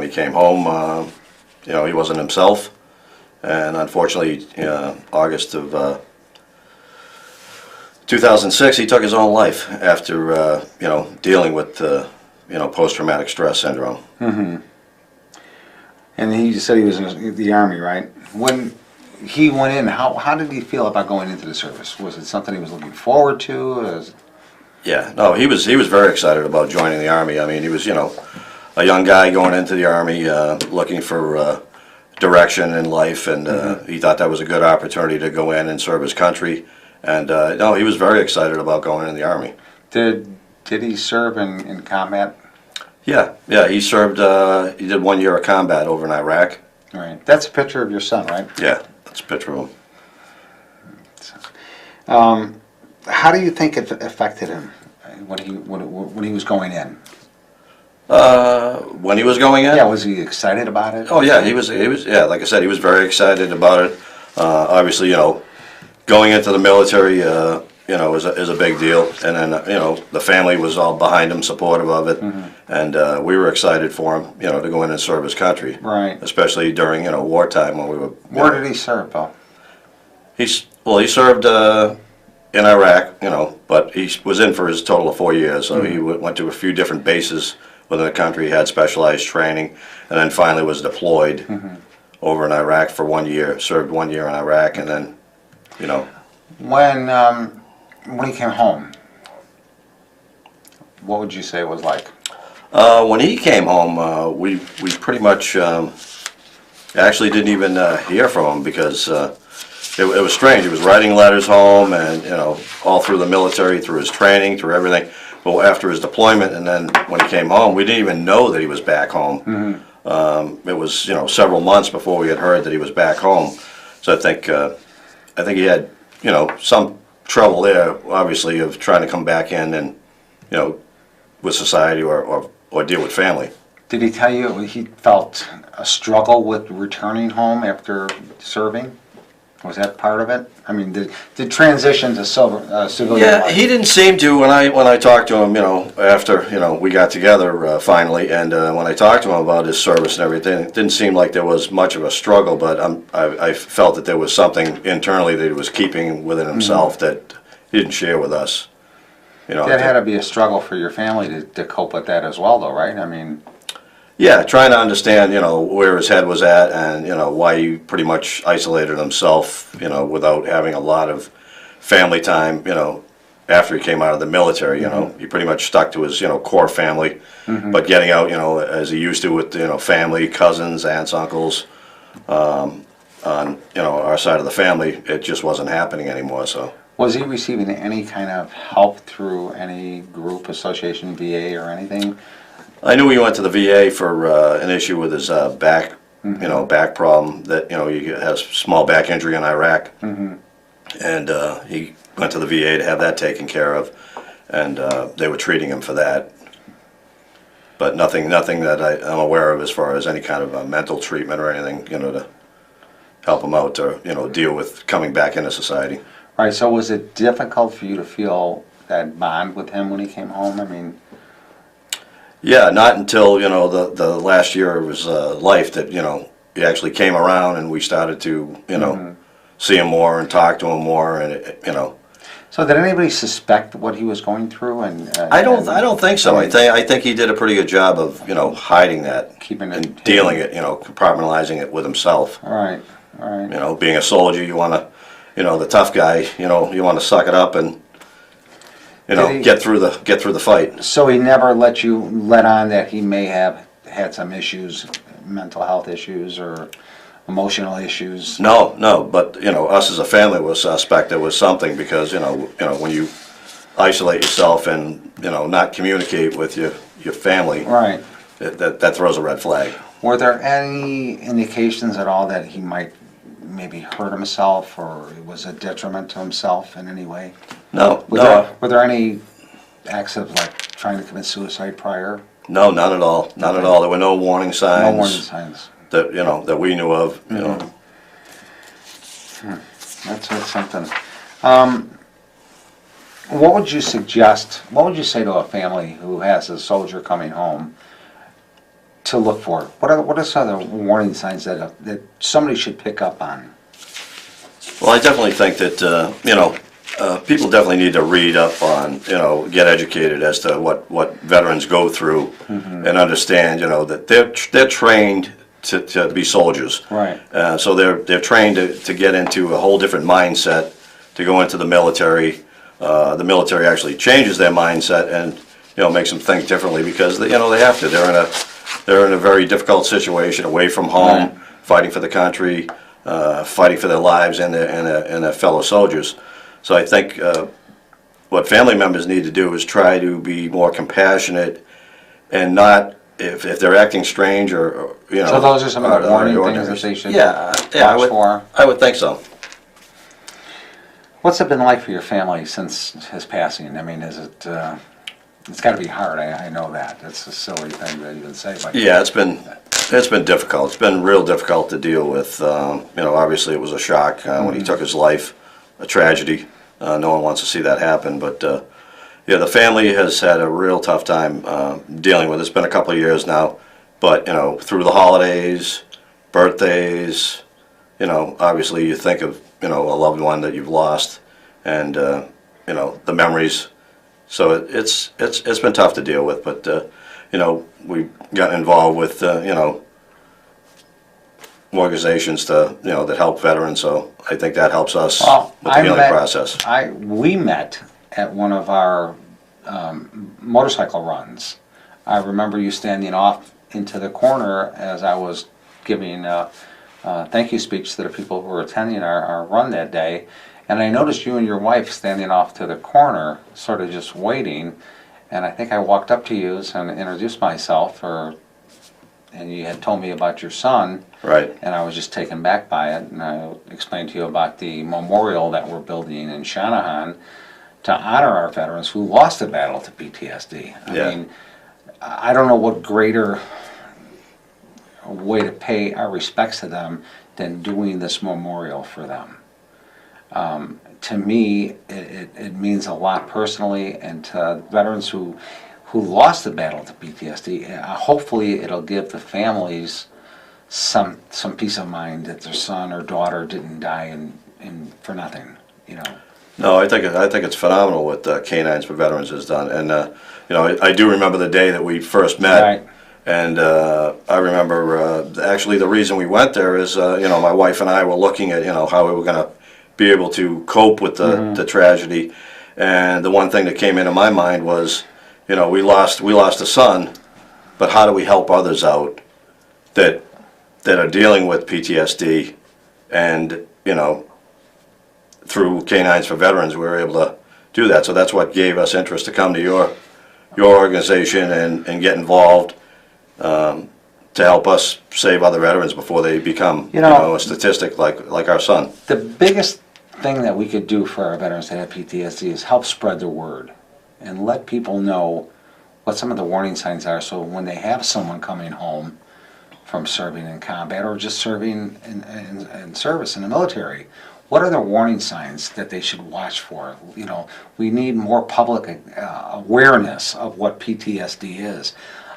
he came home, he wasn't himself, and unfortunately, August of 2006, he took his own life after, dealing with, post-traumatic stress syndrome. Mm-hmm. And he just said he was in the Army, right? When he went in, how did he feel about going into the service? Was it something he was looking forward to? Yeah, no, he was very excited about joining the Army. I mean, he was, a young guy going into the Army, looking for direction in life, and he thought that was a good opportunity to go in and serve his country. And no, he was very excited about going in the Army. Did he serve in combat? Yeah, he served, he did 1 year of combat over in Iraq. Right. That's a picture of your son, right? Yeah, that's a picture of him. How do you think it affected him when he was going in? When he was going in? Yeah, was he excited about it? Oh yeah, he was, yeah, like I said, he was very excited about it. Obviously, going into the military, is a big deal. And then, the family was all behind him, supportive of it. Mm-hmm. And we were excited for him, to go in and serve his country. Right. Especially during, wartime when we were... Where did he serve, Bill? He served in Iraq, but he was in for his total of 4 years. So he went to a few different bases within the country. He had specialized training, and then finally was deployed over in Iraq for 1 year, served 1 year in Iraq, and then, When he came home, what would you say it was like? When he came home, we pretty much actually didn't even hear from him because it was strange. He was writing letters home, and all through the military, through his training, through everything. But after his deployment, and then when he came home, we didn't even know that he was back home. It was several months before we had heard that he was back home. So I think he had some trouble there, obviously, of trying to come back in and with society or deal with family. Did he tell you he felt a struggle with returning home after serving? Was that part of it? I mean, did transition to civilian Yeah, life? he didn't seem to when I talked to him, after we got together finally, and when I talked to him about his service and everything, it didn't seem like there was much of a struggle, but I felt that there was something internally that he was keeping within himself that he didn't share with us. That had to be a struggle for your family to cope with that as well, though, right? I mean... Yeah, trying to understand, where his head was at, and, why he pretty much isolated himself, without having a lot of family time, after he came out of the military, He pretty much stuck to his, core family, but getting out, as he used to with, family, cousins, aunts, uncles, on, our side of the family, it just wasn't happening anymore, so. Was he receiving any kind of help through any group, association, VA, or anything? I knew he went to the VA for an issue with his back, back problem that, he has small back injury in Iraq. And he went to the VA to have that taken care of, and they were treating him for that. But nothing that I'm aware of as far as any kind of mental treatment or anything, to help him out or, deal with coming back into society. All right, so was it difficult for you to feel that bond with him when he came home? I mean... Yeah, not until, the last year of his life that, he actually came around and we started to, see him more and talk to him more, and, So did anybody suspect what he was going through? I don't think so. I think he did a pretty good job of, hiding that, keeping it and dealing it, compartmentalizing it with himself. All right, all right. Being a soldier, you want to, the tough guy, you want to suck it up and, get through the fight. So he never let on that he may have had some issues, mental health issues or emotional issues? No, but us as a family was suspect there was something because when you isolate yourself and not communicate with your family, right, that throws a red flag. Were there any indications at all that he might maybe hurt himself or it was a detriment to himself in any way? No. Were there any acts of like trying to commit suicide prior? No, none at all. None at all. There were no warning signs. No warning signs. That that we knew of. That's something. What would you suggest? What would you say to a family who has a soldier coming home to look for? What are some of the warning signs that somebody should pick up on? Well, I definitely think that, people definitely need to read up on, get educated as to what veterans go through and understand, that they're trained to be soldiers. Right. So they're trained to get into a whole different mindset, to go into the military. The military actually changes their mindset and, makes them think differently because, they have to. They're in a very difficult situation, away from home, Right. fighting for the country, fighting for their lives and their fellow soldiers. So I think what family members need to do is try to be more compassionate and not, if they're acting strange or So those are some of the warning things ordinary. that they should watch for. I would think so. What's it been like for your family since his passing? I mean, is it? It's got to be hard. I know that. That's a silly thing to even say. But Yeah, it's been difficult. It's been real difficult to deal with. Obviously it was a shock when he took his life, a tragedy. No one wants to see that happen, but the family has had a real tough time dealing with it. It's been a couple of years now, but through the holidays, birthdays, obviously you think of a loved one that you've lost, and the memories. So it's been tough to deal with, but we got involved with organizations that help veterans. So I think that helps us with the healing process. We met at one of our motorcycle runs. I remember you standing off into the corner as I was giving a thank you speech to the people who were attending our run that day. And I noticed you and your wife standing off to the corner, sort of just waiting. And I think I walked up to you and introduced myself, and you had told me about your son. Right. And I was just taken back by it. And I explained to you about the memorial that we're building in Shanahan to honor our veterans who lost the battle to PTSD. I mean, I don't know what greater way to pay our respects to them than doing this memorial for them. To me, it means a lot personally, and to veterans who lost the battle to PTSD, hopefully it'll give the families some peace of mind that their son or daughter didn't die in for nothing, No, I think it's phenomenal what Canines for Veterans has done, and I do remember the day that we first met. Right. And I remember actually the reason we went there is my wife and I were looking at how we were going to be able to cope with the tragedy, and the one thing that came into my mind was we lost a son, but how do we help others out that are dealing with PTSD, and through Canines for Veterans we were able to do that. So that's what gave us interest to come to your organization and get involved. To help us save other veterans before they become a statistic like our son. The biggest thing that we could do for our veterans that have PTSD is help spread the word and let people know what some of the warning signs are, so when they have someone coming home from serving in combat or just serving in service in the military, what are the warning signs that they should watch for? We need more public awareness of what PTSD is.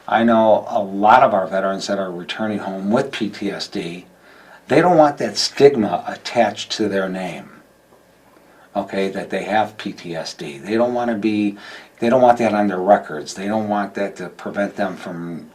I know a lot of our veterans that are returning home with PTSD, they don't want that stigma attached to their name, okay, that they have PTSD. They don't want that on their records. They don't want that to prevent them from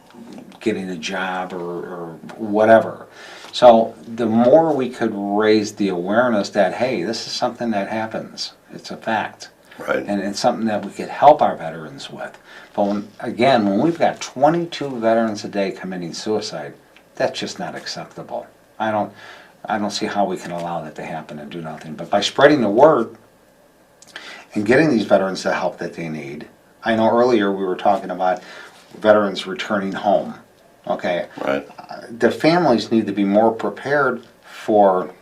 getting a job or whatever. So the more we could raise the awareness that, hey, this is something that happens, it's a fact. Right. And it's something that we could help our veterans with. But when we've got 22 veterans a day committing suicide, that's just not acceptable. I don't see how we can allow that to happen and do nothing. But by spreading the word and getting these veterans the help that they need, I know earlier we were talking about veterans returning home. Okay. Right. The families need to be more prepared for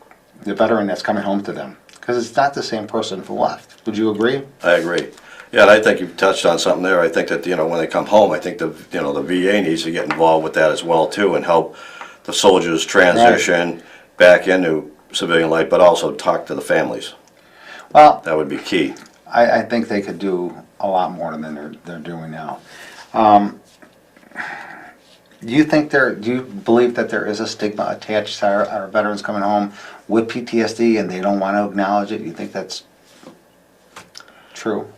the veteran that's coming home to them, because it's not the same person who left. Would you agree? I agree. Yeah, and I think you've touched on something there. I think that when they come home, I think the VA needs to get involved with that as well too, and help the soldiers transition back into civilian life, but also talk to the families. Well, that would be key. I think they could do a lot more than they're doing now. Do you believe that there is a stigma attached to our veterans coming home with PTSD and they don't want to acknowledge it? You think that's true?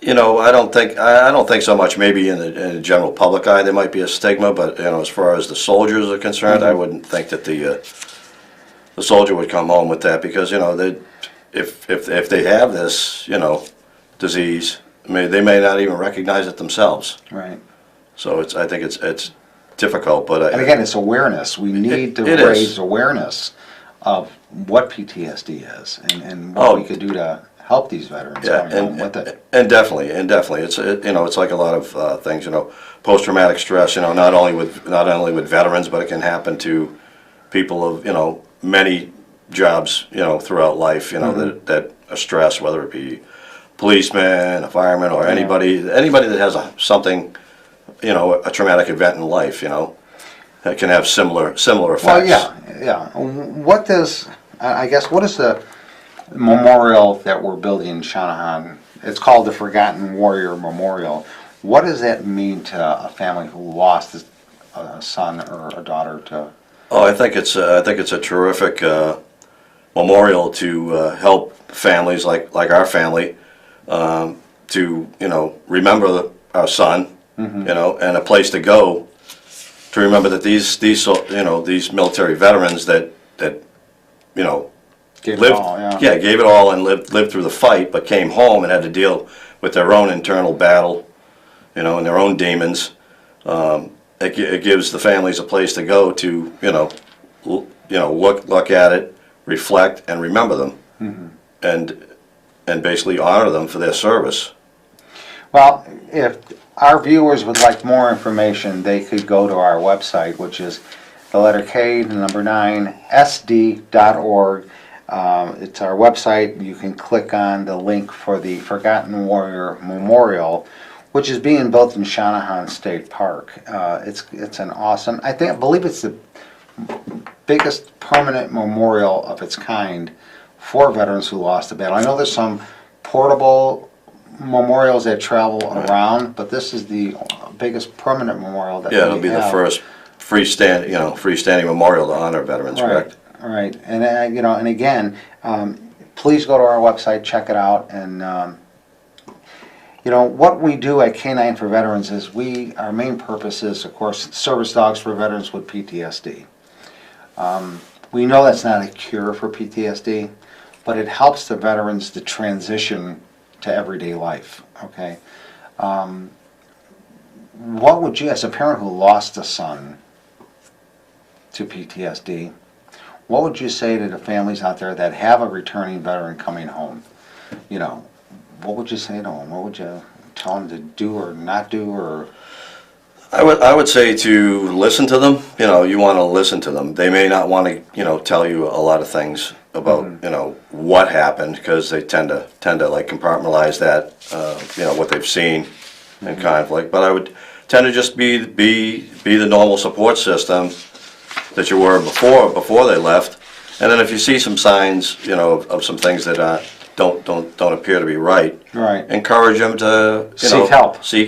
You know, I don't think so much. Maybe in the general public eye, there might be a stigma, but you know, as far as the soldiers are concerned, I wouldn't think that the soldier would come home with that, because you know, if they have this, you know, disease, they may not even recognize it themselves. Right. So I think it's difficult, but And again, it's awareness. We need to it is. raise awareness of what PTSD is and what we could do to help these veterans yeah, coming home with it. and definitely, it's you know, it's like a lot of things, you know, post-traumatic stress, you know, not only with veterans, but it can happen to people of, you know, many jobs, you know, throughout life, you know, that are stressed, whether it be policeman, a fireman, or anybody that has something, you know, a traumatic event in life, you know, that can have similar effects. Well, yeah. What does, I guess, what is the memorial that we're building in Shanahan? It's called the Forgotten Warrior Memorial. What does that mean to a family who lost a son or a daughter to? Oh, I think it's a terrific memorial to help families like our family to, you know, remember our son, you know, and a place to go to remember that these you know, these military veterans that you know, Gave it lived, all, yeah. gave it all and lived through the fight, but came home and had to deal with their own internal battle, you know, and their own demons. It gives the families a place to go to, you know, look at it, reflect, and remember them, and basically honor them for their service. Well, if our viewers would like more information, they could go to our website, which is the letter K, the number 9, sd.org. It's our website. You can click on the link for the Forgotten Warrior Memorial, which is being built in Shanahan State Park. It's an awesome, I believe it's the biggest permanent memorial of its kind for veterans who lost the battle. I know there's some portable memorials that travel around, but this is the biggest permanent memorial that we have. Yeah, it'll be the first freestanding memorial to honor veterans, correct? Right, and you know, and again, please go to our website, check it out, and you know, what we do at K9 for Veterans is our main purpose is, of course, service dogs for veterans with PTSD. We know that's not a cure for PTSD, but it helps the veterans to transition to everyday life, okay? What would you, as a parent who lost a son to PTSD, what would you say to the families out there that have a returning veteran coming home? You know, what would you say to them? What would you tell them to do or not do? Or I would say to listen to them. You know, you want to listen to them. They may not want to, you know, tell you a lot of things about, you know, what happened, because they tend to like compartmentalize that, you know, what they've seen in conflict. But I would tend to just be the normal support system that you were before they left. And then if you see some signs, you know, of some things that don't appear to be right, encourage them to seek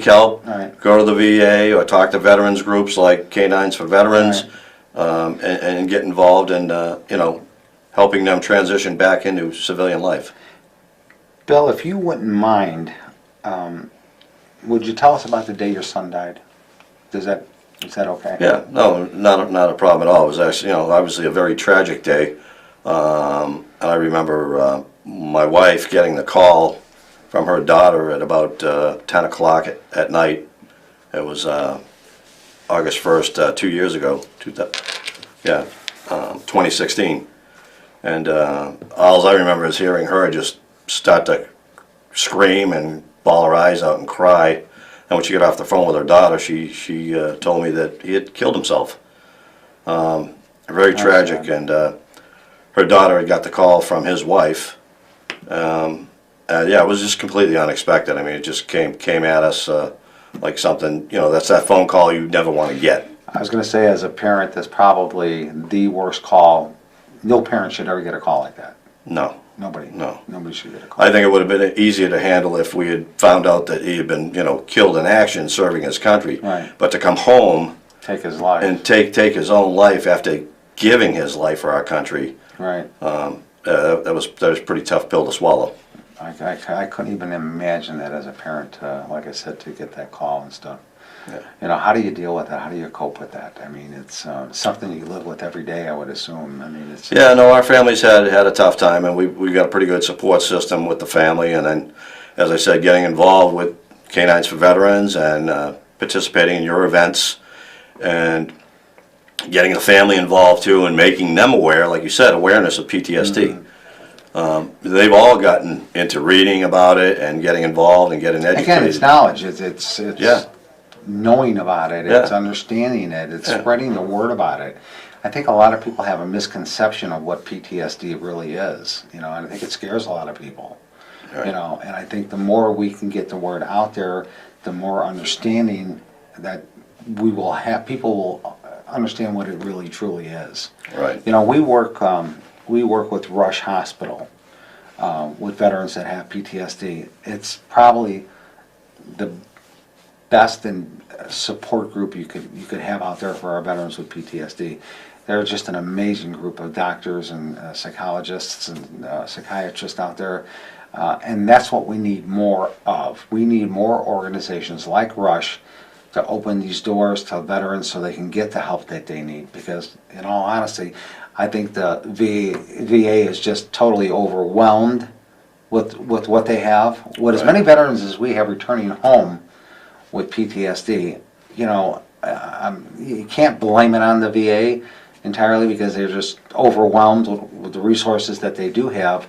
help, Right. go to the VA or talk to veterans groups like K9s for Veterans, and get involved in you know, helping them transition back into civilian life. Bill, if you wouldn't mind, would you tell us about the day your son died? Is that okay? Yeah, no, not a problem at all. It was actually, you know, obviously a very tragic day. And I remember my wife getting the call from her daughter at about 10 o'clock at night. It was August 1st, 2 years ago, 2016. And all I remember is hearing her just start to scream and bawl her eyes out and cry. And when she got off the phone with her daughter, she told me that he had killed himself. Very tragic. And her daughter had got the call from his wife. Yeah, it was just completely unexpected. I mean, it just came at us like something, you know, that's that phone call you never want to get. I was going to say, as a parent, that's probably the worst call. No parent should ever get a call like that. No. Nobody. No. Nobody should get a call. I think it would have been easier to handle if we had found out that he had been, you know, killed in action serving his country. Right. But to come home Take his life. and take his own life after giving his life for our country. Right. That was a pretty tough pill to swallow. I couldn't even imagine that as a parent, like I said, to get that call and stuff. Yeah. You know, how do you deal with that? How do you cope with that? I mean, it's something you live with every day, I would assume. I mean, it's... Yeah, no, our family's had a tough time, and we got a pretty good support system with the family, and then, as I said, getting involved with Canines for Veterans and participating in your events, and getting the family involved too, and making them aware, like you said, awareness of PTSD. They've all gotten into reading about it and getting involved and getting educated. Again, it's knowledge. It's Yeah. knowing about it. Yeah. It's understanding it. It's Yeah. spreading the word about it. I think a lot of people have a misconception of what PTSD really is. You know, and I think it scares a lot of people. Right. You know, and I think the more we can get the word out there, the more understanding that we will have. People will understand what it really truly is. Right. You know, we work with Rush Hospital with veterans that have PTSD. It's probably the best and support group you could have out there for our veterans with PTSD. They're just an amazing group of doctors and psychologists and psychiatrists out there, and that's what we need more of. We need more organizations like Rush to open these doors to veterans so they can get the help that they need, because in all honesty, I think the VA is just totally overwhelmed with what they have. With as many veterans as we have returning home with PTSD, you know, you can't blame it on the VA entirely, because they're just overwhelmed with the resources that they do have.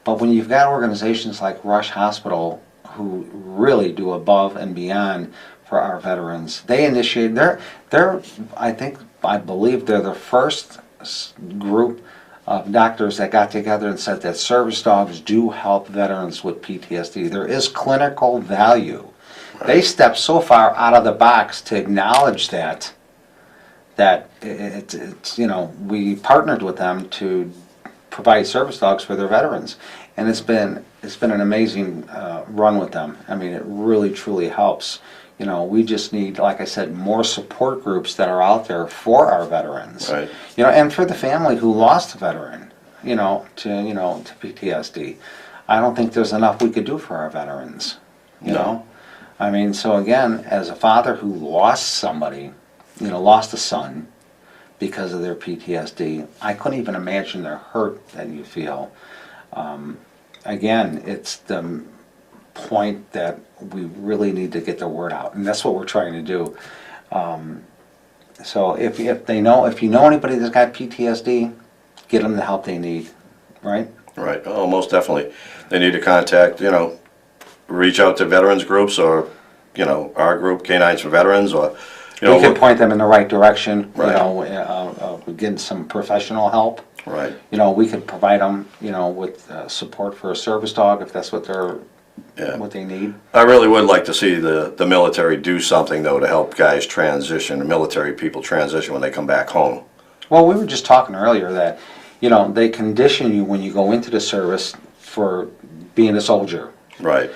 But when you've got organizations like Rush Hospital who really do above and beyond for our veterans, they initiate, I believe they're the first group of doctors that got together and said that service dogs do help veterans with PTSD. There is clinical value. They stepped so far out of the box to acknowledge that it's, you know, we partnered with them to provide service dogs for their veterans, and it's been an amazing run with them. I mean, it really truly helps. You know, we just need, like I said, more support groups that are out there for our veterans. Right. You know, and for the family who lost a veteran, to PTSD. I don't think there's enough we could do for our veterans. You know, I mean, so again, as a father who lost somebody, lost a son because of their PTSD, I couldn't even imagine the hurt that you feel. Again, it's the point that we really need to get the word out, and that's what we're trying to do. So if you know anybody that's got PTSD, get them the help they need, right? Right. Oh, most definitely. They need to contact, reach out to veterans groups, or, our group, Canines for Veterans, or, We can point them in the right direction, Right. get some professional help. Right. We could provide them, with support for a service dog if that's what what they need. I really would like to see the military do something, though, to help guys transition, the military people transition when they come back home. Well, we were just talking earlier that, they condition you when you go into the service for being a soldier. Right.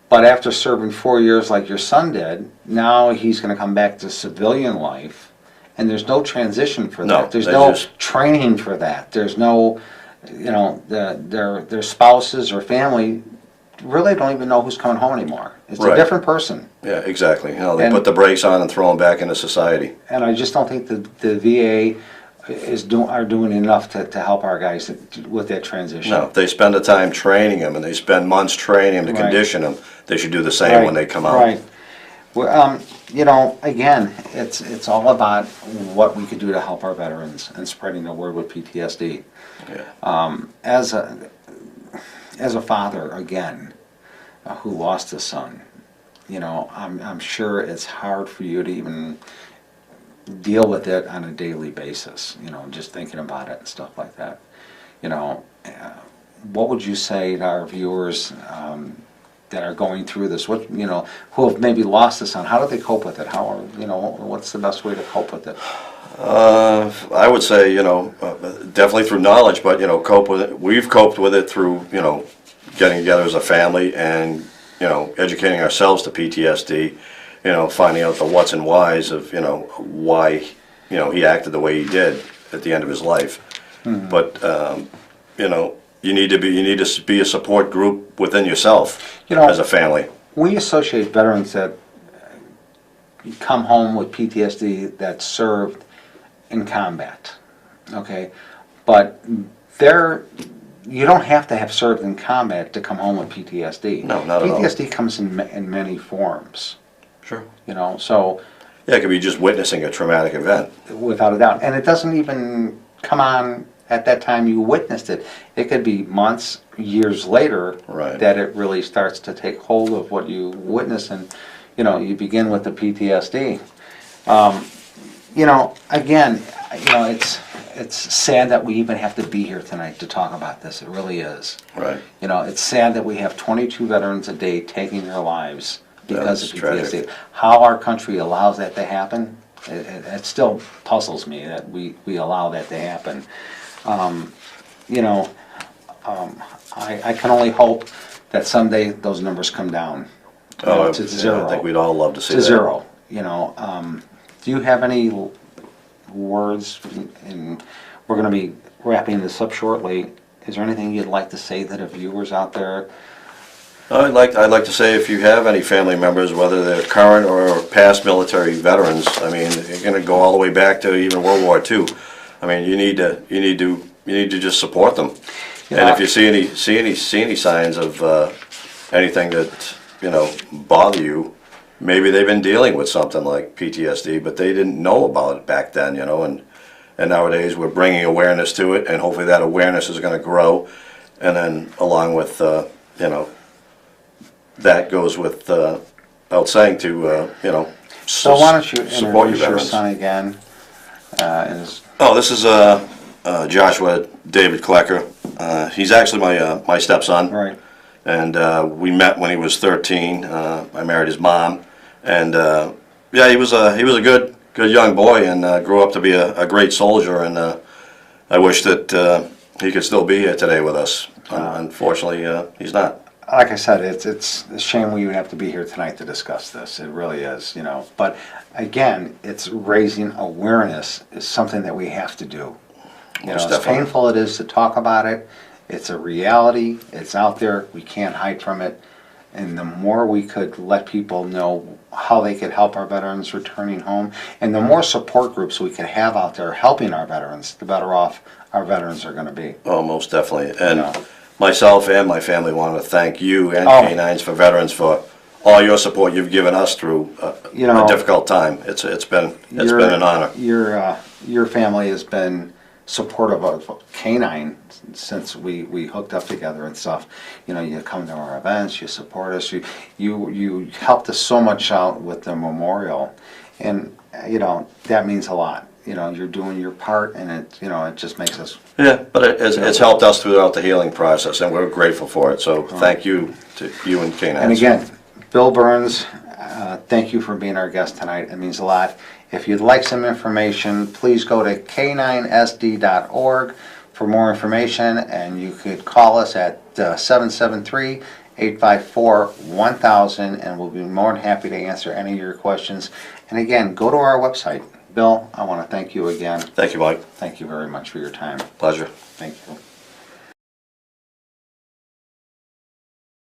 But after serving 4 years like your son did, now he's going to come back to civilian life, and there's no transition for No, that. There's they no just- training for that. There's no, their spouses or family really don't even know who's coming home anymore. It's a Right. different person. Yeah, exactly. They And- put the brakes on and throw them back into society. And I just don't think the VA are doing enough to help our guys with that transition. No, if they spend the time training them, and they spend months training them to Right. condition them, they should do the same when they come out. Right. Well, again, it's all about what we could do to help our veterans and spreading the word with PTSD. Yeah. As a father, again, who lost a son, I'm sure it's hard for you to even deal with it on a daily basis, just thinking about it and stuff like that. What would you say to our viewers that are going through this? What, who have maybe lost a son? How do they cope with it? What's the best way to cope with it? I would say, definitely through knowledge, but, cope with it. We've coped with it through, getting together as a family and, educating ourselves to PTSD, finding out the whats and whys of, why, he acted the way he did at the end of his life. But, you need to be a support group within yourself as a family. We associate veterans that come home with PTSD that served in combat, okay? But you don't have to have served in combat to come home with PTSD. No, not at all. PTSD comes in many forms, Sure. so Yeah, it could be just witnessing a traumatic event. without a doubt. And it doesn't even come on at that time you witnessed it. It could be months, years later Right. that it really starts to take hold of what you witness, and you begin with the PTSD. Again, it's sad that we even have to be here tonight to talk about this. It really is. Right. It's sad that we have 22 veterans a day taking their lives because That's of PTSD. tragic. How our country allows that to happen, it still puzzles me that we allow that to happen. I can only hope that someday those numbers come down to Yeah, zero. I think we'd all love to see To that. zero. Do you have any words? And we're going to be wrapping this up shortly. Is there anything you'd like to say to the viewers out there? I'd like to say, if you have any family members, whether they're current or past military veterans, I mean, you're going to go all the way back to even World War II. I mean, you need to just support them. And if you see any signs of anything that bother you, maybe they've been dealing with something like PTSD, but they didn't know about it back then, and nowadays we're bringing awareness to it, and hopefully that awareness is going to grow, and then along with that goes without saying to So why don't you support introduce your your veterans. son again? Oh, this is Joshua David Klecker. He's actually my stepson. Right. And we met when he was 13. I married his mom, and yeah, he was a good young boy, and grew up to be a great soldier. And I wish that he could still be here today with us. Unfortunately, he's not. Like I said, it's a shame we would have to be here tonight to discuss this. It really is, But again, it's raising awareness is something that we have to do. Most As definitely. painful it is to talk about it, it's a reality. It's out there. We can't hide from it. And the more we could let people know how they could help our veterans returning home, and the more support groups we could have out there helping our veterans, the better off our veterans are going to be. Oh, most definitely. And No. myself and my family want to thank you and Oh. Canines for Veterans for all your support you've given us through a difficult time. It's been an honor. Your family has been supportive of Canine since we hooked up together and stuff. You come to our events, you support us, you helped us so much out with the memorial, and that means a lot. You're doing your part, and it just makes us. Yeah, but it's helped us throughout the healing process, and we're grateful for it. So thank you to you and Canines. And again, Bill Burns, thank you for being our guest tonight. It means a lot. If you'd like some information, please go to k9sd.org for more information, and you could call us at 773-854-1000, and we'll be more than happy to answer any of your questions. And again, go to our website. Bill, I want to thank you again. Thank you, Mike. Thank you very much for your time. Pleasure. Thank you.